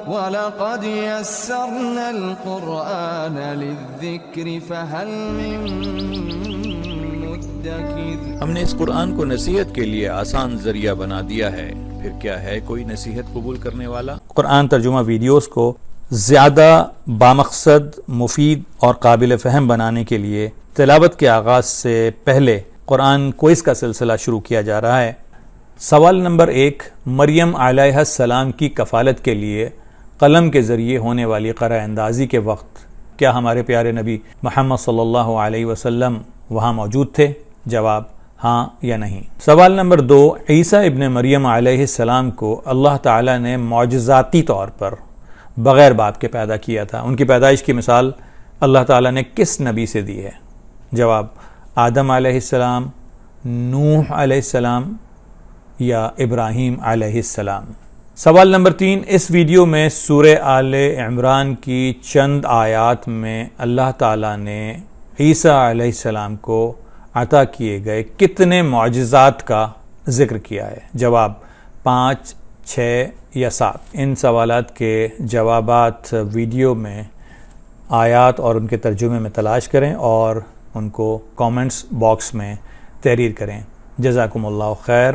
وَلَقَدْ يَسَّرْنَا الْقُرْآنَ لِلذِّكْرِ فَهَلْ مِن مُّدَّكِرٍ۔ ہم نے اس قرآن کو نصیحت کے لیے آسان ذریعہ بنا دیا ہے، پھر کیا ہے کوئی نصیحت قبول کرنے والا؟ قرآن ترجمہ ویڈیوز کو زیادہ بامقصد، مفید اور قابل فہم بنانے کے لیے تلاوت کے آغاز سے پہلے قرآن کوئز کا سلسلہ شروع کیا جا رہا ہے۔ سوال نمبر 1، مریم علیہ السلام کی کفالت کے لیے قلم کے ذریعے ہونے والی قرأ اندازی کے وقت کیا ہمارے پیارے نبی محمد صلی اللہ علیہ وسلم وہاں موجود تھے؟ جواب ہاں یا نہیں۔ سوال نمبر 2، عیسیٰ ابن مریم علیہ السلام کو اللہ تعالیٰ نے معجزاتی طور پر بغیر باپ کے پیدا کیا تھا، ان کی پیدائش کی مثال اللہ تعالیٰ نے کس نبی سے دی ہے؟ جواب آدم علیہ السلام، نوح علیہ السلام یا ابراہیم علیہ السلام۔ سوال نمبر 3، اس ویڈیو میں سورہ آل عمران کی چند آیات میں اللہ تعالیٰ نے عیسیٰ علیہ السلام کو عطا کیے گئے کتنے معجزات کا ذکر کیا ہے؟ جواب 5، 6 یا 7۔ ان سوالات کے جوابات ویڈیو میں آیات اور ان کے ترجمے میں تلاش کریں اور ان کو کامنٹس باکس میں تحریر کریں۔ جزاکم اللہ خیر۔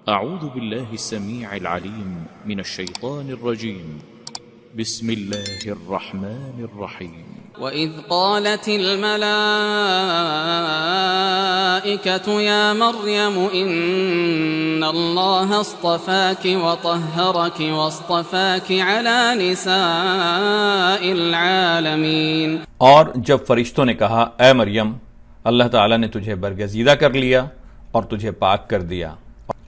اعوذ باللہ السمیع العلیم من الشیطان الرجیم، بسم اللہ الرحمن الرحیم۔ وَإِذْ قَالَتِ الْمَلَائِكَةُ يَا مَرْيَمُ إِنَّ اللَّهَ اصْطَفَاكِ وَطَهَّرَكِ وَاصْطَفَاكِ عَلَى نِسَاءِ الْعَالَمِينَ۔ اور جب فرشتوں نے کہا اے مریم، اللہ تعالیٰ نے تجھے برگزیدہ کر لیا اور تجھے پاک کر دیا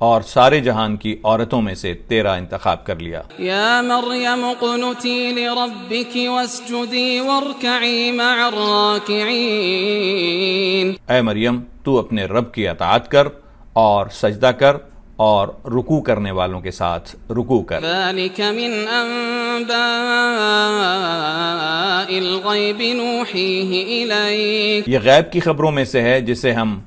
اور سارے جہان کی عورتوں میں سے تیرا انتخاب کر لیا۔ یا مریم اقنتی لربک واسجدی وارکعی مع الراکعین۔ اے مریم، تو اپنے رب کی اطاعت کر اور سجدہ کر اور رکوع کرنے والوں کے ساتھ رکوع کر۔ ذلک من انباء الغیب نوحیہ الیک۔ یہ غیب کی خبروں میں سے ہے جسے ہم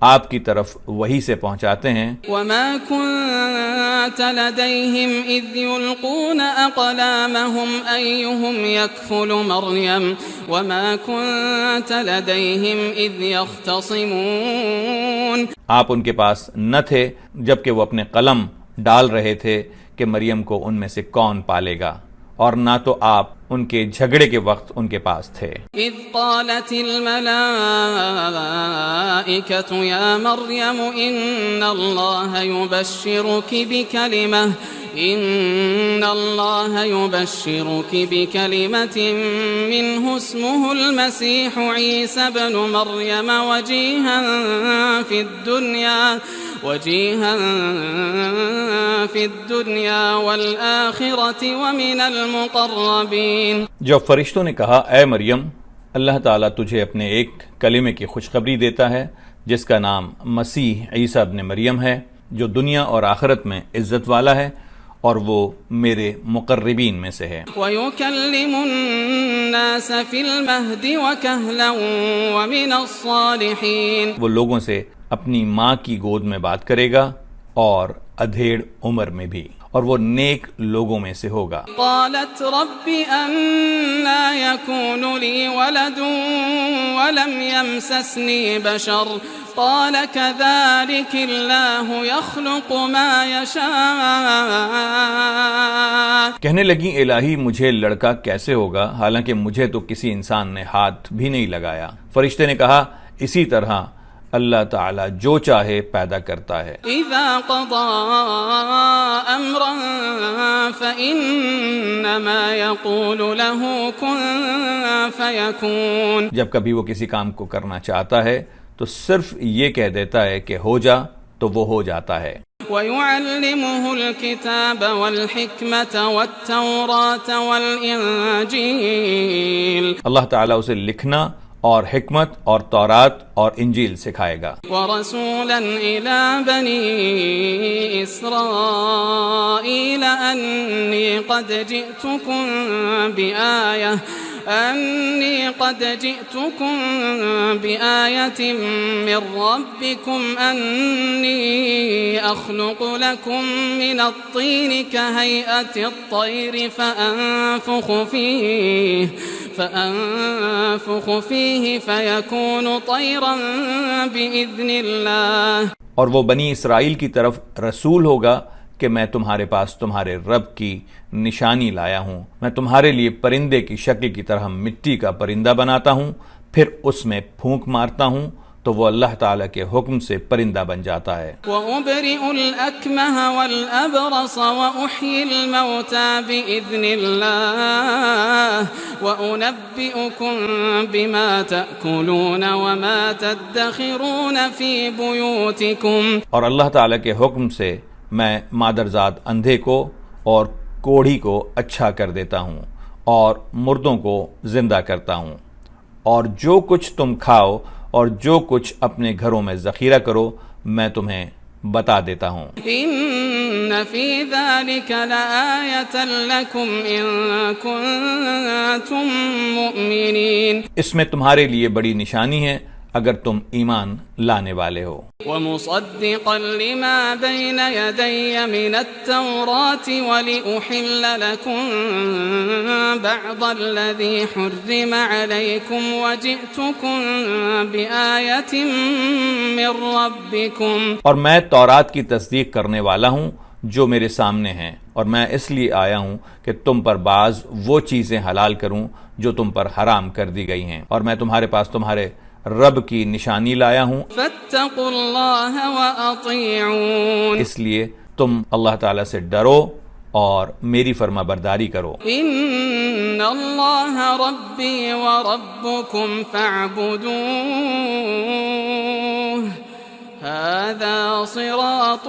آپ کی طرف وحی سے پہنچاتے ہیں۔ وما كنت لديهم إذ يلقون أقلامهم أيهم يكفل مريم وما كنت لديهم إذ يختصمون۔ آپ ان کے پاس نہ تھے جبکہ وہ اپنے قلم ڈال رہے تھے کہ مریم کو ان میں سے کون پالے گا، اور نہ تو آپ ان کے جھگڑے کے وقت ان کے پاس تھے۔ اذ قالت الملائکۃ یا مریم ان اللہ یبشرک بکلمۃ منہ اسمہ المسیح عیسی ابن مریم وجیہا فی الدنیا والآخرة ومن المقربین۔ جب فرشتوں نے کہا اے مریم، اللہ تعالیٰ تجھے اپنے ایک کلمے کی خوشخبری دیتا ہے جس کا نام مسیح عیسیٰ ابن مریم ہے، جو دنیا اور آخرت میں عزت والا ہے اور وہ میرے مقربین میں سے ہے۔ وَيُكَلِّمُ النَّاسَ فِي الْمَهْدِ وَكَهْلًا وَمِنَ الصَّالِحِينَ۔ وہ لوگوں سے اپنی ماں کی گود میں بات کرے گا اور ادھیڑ عمر میں بھی، اور وہ نیک لوگوں میں سے ہوگا۔ قالت رب أنا يكون لي ولد ولم يمسسني بشر قال كذلك الله يخلق ما يشاء۔ کہنے لگی الہی مجھے لڑکا کیسے ہوگا حالانکہ مجھے تو کسی انسان نے ہاتھ بھی نہیں لگایا۔ فرشتے نے کہا اسی طرح اللہ تعالیٰ جو چاہے پیدا کرتا ہے۔ اذا قضى امرا فانما يقول له كن فيكون۔ جب کبھی وہ کسی کام کو کرنا چاہتا ہے تو صرف یہ کہہ دیتا ہے کہ ہو جا تو وہ ہو جاتا ہے۔ وَيُعَلِّمُهُ الْكِتَابَ وَالْحِكْمَةَ وَالتَّوْرَاةَ وَالْإِنْجِيلَ۔ اللہ تعالیٰ اسے لکھنا اور حکمت اور تورات اور انجیل سکھائے گا۔ وَرَسُولًا إِلَى بَنِي إِسْرَائِيلَ أَنِّي قَدْ جِئْتُكُمْ بِآيَةٍ أني قد جئتكم بآية من ربكم أني أخلق لكم من الطين كهيئة الطير فأنفخ فيه فيكون طيرا بإذن الله. اور وہ بنی اسرائیل کی طرف رسول ہوگا کہ میں تمہارے پاس تمہارے رب کی نشانی لایا ہوں. میں تمہارے لیے پرندے کی شکل کی طرح مٹی کا پرندہ بناتا ہوں، پھر اس میں پھونک مارتا ہوں تو وہ اللہ تعالیٰ کے حکم سے پرندہ بن جاتا ہے. وَأُبْرِئُ الْأَكْمَهَ وَالْأَبْرَصَ وَأُحْيِي الْمَوْتَى بِإِذْنِ اللَّهِ وَأُنَبِّئُكُم بِمَا تَأْكُلُونَ وَمَا تَدَّخِرُونَ فِي بُيُوتِكُمْ. اور اللہ تعالیٰ کے حکم سے میں مادرزاد اندھے کو اور کوڑھی کو اچھا کر دیتا ہوں اور مردوں کو زندہ کرتا ہوں، اور جو کچھ تم کھاؤ اور جو کچھ اپنے گھروں میں ذخیرہ کرو میں تمہیں بتا دیتا ہوں. إن في ذلك لآية لكم إن كنتم مؤمنين. اس میں تمہارے لیے بڑی نشانی ہے اگر تم ایمان لانے والے ہو. ومصدقا لما بين يدي من التوراة ولأحل لكم بعض الذي حرم عليكم وجئتكم بآية من ربكم. اور میں تورات کی تصدیق کرنے والا ہوں جو میرے سامنے ہیں، اور میں اس لیے آیا ہوں کہ تم پر بعض وہ چیزیں حلال کروں جو تم پر حرام کر دی گئی ہیں، اور میں تمہارے پاس تمہارے رب کی نشانی لایا ہوں. فاتقوا اللہ وأطیعون. اس لیے تم اللہ تعالیٰ سے ڈرو اور میری فرما برداری کرو. ان اللہ ربی وربکم فاعبدوہ هذا صراط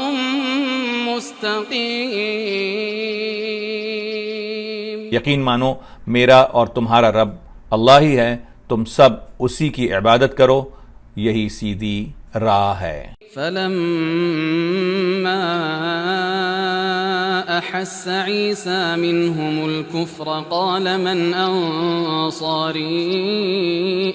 مستقیم. یقین مانو میرا اور تمہارا رب اللہ ہی ہے، تم سب اسی کی عبادت کرو، یہی سیدھی راہ ہے. فلما أحس عيسى منهم الكفر قال من أنصاري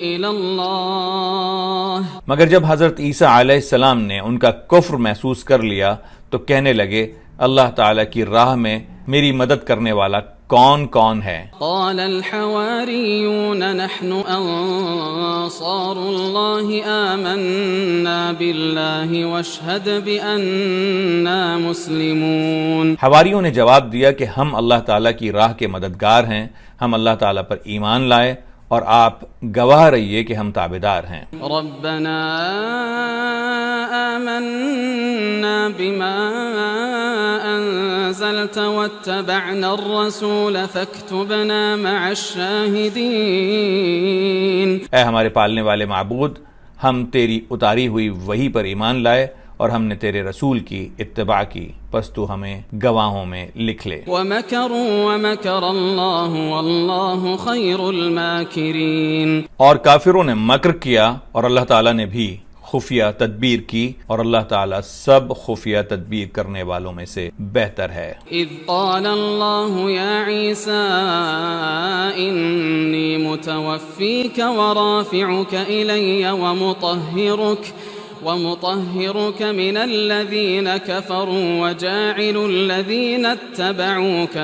إلى الله. مگر جب حضرت عیسیٰ علیہ السلام نے ان کا کفر محسوس کر لیا تو کہنے لگے اللہ تعالیٰ کی راہ میں میری مدد کرنے والا کون کون ہے؟ قال الحواريون نحن أنصار الله آمنا بالله واشهد بأننا مسلمون. حواریوں نے جواب دیا کہ ہم اللہ تعالیٰ کی راہ کے مددگار ہیں، ہم اللہ تعالیٰ پر ایمان لائے اور آپ گواہ رہیے کہ ہم تابعدار ہیں. ربنا آمنا بما أنزلت واتبعنا الرسول فاكتبنا مع الشاهدين. اے ہمارے پالنے والے معبود، ہم تیری اتاری ہوئی وحی پر ایمان لائے اور ہم نے تیرے رسول کی اتباع کی، پس تو ہمیں گواہوں میں لکھ لے. ومكروا ومكر الله والله خير الماكرين. اور کافروں نے مکر کیا اور اللہ تعالیٰ نے بھی خفیہ تدبیر کی، اور اللہ تعالیٰ سب خفیہ تدبیر کرنے والوں میں سے بہتر ہے. اذ قال الله يا عيسى إني متوفيك ورافعك إلي ومطهرك من الذين كفروا وجاعل الذين اتبعوك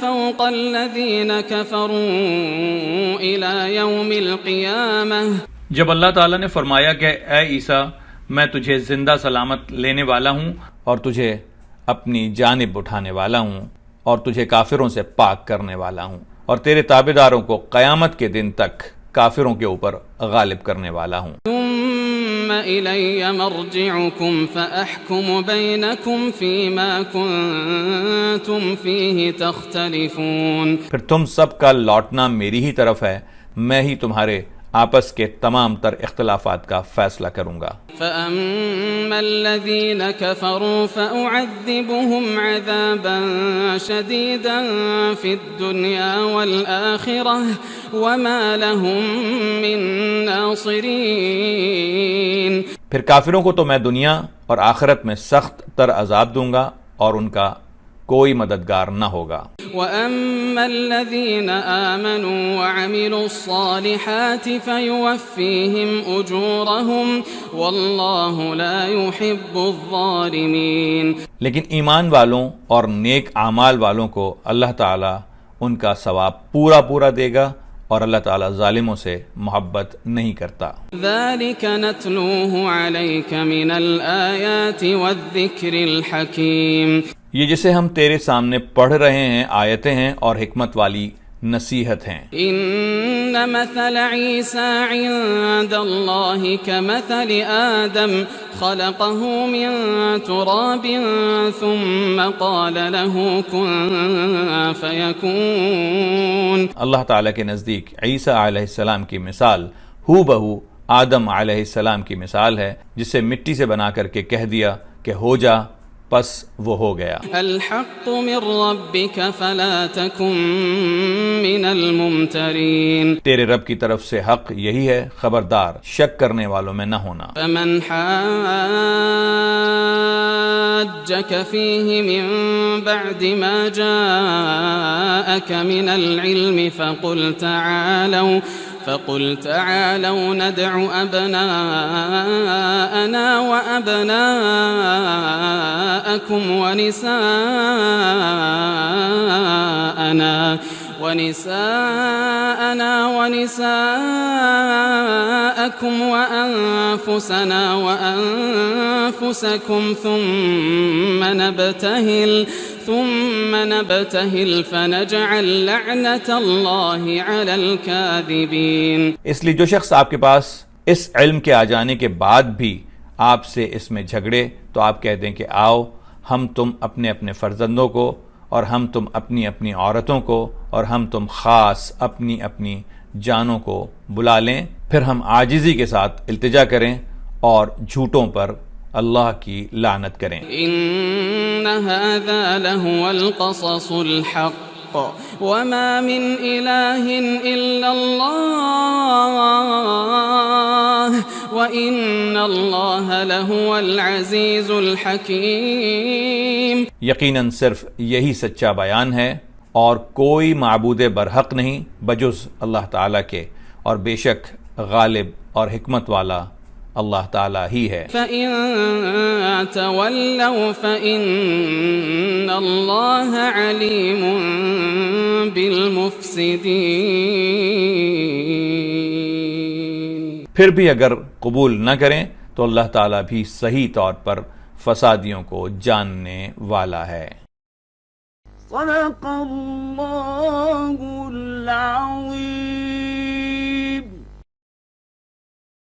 فوق الذين كفروا إلى يوم القيامة. جب اللہ تعالیٰ نے فرمایا کہ اے عیسیٰ میں تجھے زندہ سلامت لینے والا ہوں اور تجھے اپنی جانب اٹھانے والا ہوں اور تجھے کافروں سے پاک کرنے والا ہوں اور تیرے تابعداروں کو قیامت کے دن تک کافروں کے اوپر غالب کرنے والا ہوں. ثم إلي مرجعكم فأحكم بينكم فيما كنتم فيه تختلفون. پھر تم سب کا لوٹنا میری ہی طرف ہے، میں ہی تمہارے آپس کے تمام تر اختلافات کا فیصلہ کروں گا. فأما الذين كفروا فأعذبهم عذابا شديدا في الدنيا والآخرة وما لهم من ناصرين. پھر کافروں کو تو میں دنیا اور آخرت میں سخت تر عذاب دوں گا اور ان کا کوئی مددگار نہ ہوگا۔ وَأَمَّا الَّذِينَ آمَنُوا وَعَمِلُوا الصَّالِحَاتِ فَيُوَفِّيهِمْ أُجُورَهُمْ وَاللَّهُ لَا يُحِبُّ الظَّالِمِينَ۔ لیکن ایمان والوں اور نیک اعمال والوں کو اللہ تعالیٰ ان کا ثواب پورا پورا دے گا، اور اللہ تعالیٰ ظالموں سے محبت نہیں کرتا۔ ذَلِكَ نَتْلُوهُ عَلَيْكَ مِنَ الْآيَاتِ وَالذِّكْرِ الْحَكِيمِ۔ یہ جسے ہم تیرے سامنے پڑھ رہے ہیں آیتیں ہیں اور حکمت والی نصیحت ہیں۔ إن مثل عيسى عند الله كمثل آدم خلقه من تراب ثم قال له كن فيكون۔ اللہ تعالیٰ کے نزدیک عیسیٰ علیہ السلام کی مثال ہو بہو آدم علیہ السلام کی مثال ہے، جسے مٹی سے بنا کر کے کہہ دیا کہ ہو جا، پس وہ ہو گیا۔ الحق من ربك فلا تكن من الممترين۔ تیرے رب کی طرف سے حق یہی ہے، خبردار شک کرنے والوں میں نہ ہونا۔ فمن حاجك فيه من بعد ما جاءك من العلم فقل تعالوا ندع أبناءنا وأبناءكم ونساءنا ونساءكم وأنفسنا وأنفسكم ثم نبتهل فنجعل لعنة الله على الكاذبين۔ اس لیے جو شخص آپ کے پاس اس علم کے آ جانے کے بعد بھی آپ سے اس میں جھگڑے، تو آپ کہہ دیں کہ آؤ ہم تم اپنے اپنے فرزندوں کو، اور ہم تم اپنی اپنی عورتوں کو، اور ہم تم خاص اپنی اپنی جانوں کو بلا لیں، پھر ہم عاجزی کے ساتھ التجا کریں اور جھوٹوں پر اللہ کی لعنت کریں۔ ان هذا لهو القصص الحق وما من اله الا الله وان الله لهو العزيز الحكيم۔ یقیناً صرف یہی سچا بیان ہے، اور کوئی معبود برحق نہیں بجز اللہ تعالیٰ کے، اور بے شک غالب اور حکمت والا اللہ تعالیٰ ہی ہے۔ فَإِن تَوَلَّوْا فَإِنَّ اللَّهَ عَلِيمٌ بِالْمُفْسِدِينَ۔ پھر بھی اگر قبول نہ کریں تو اللہ تعالیٰ بھی صحیح طور پر فسادیوں کو جاننے والا ہے۔ صدق اللہ العظیم۔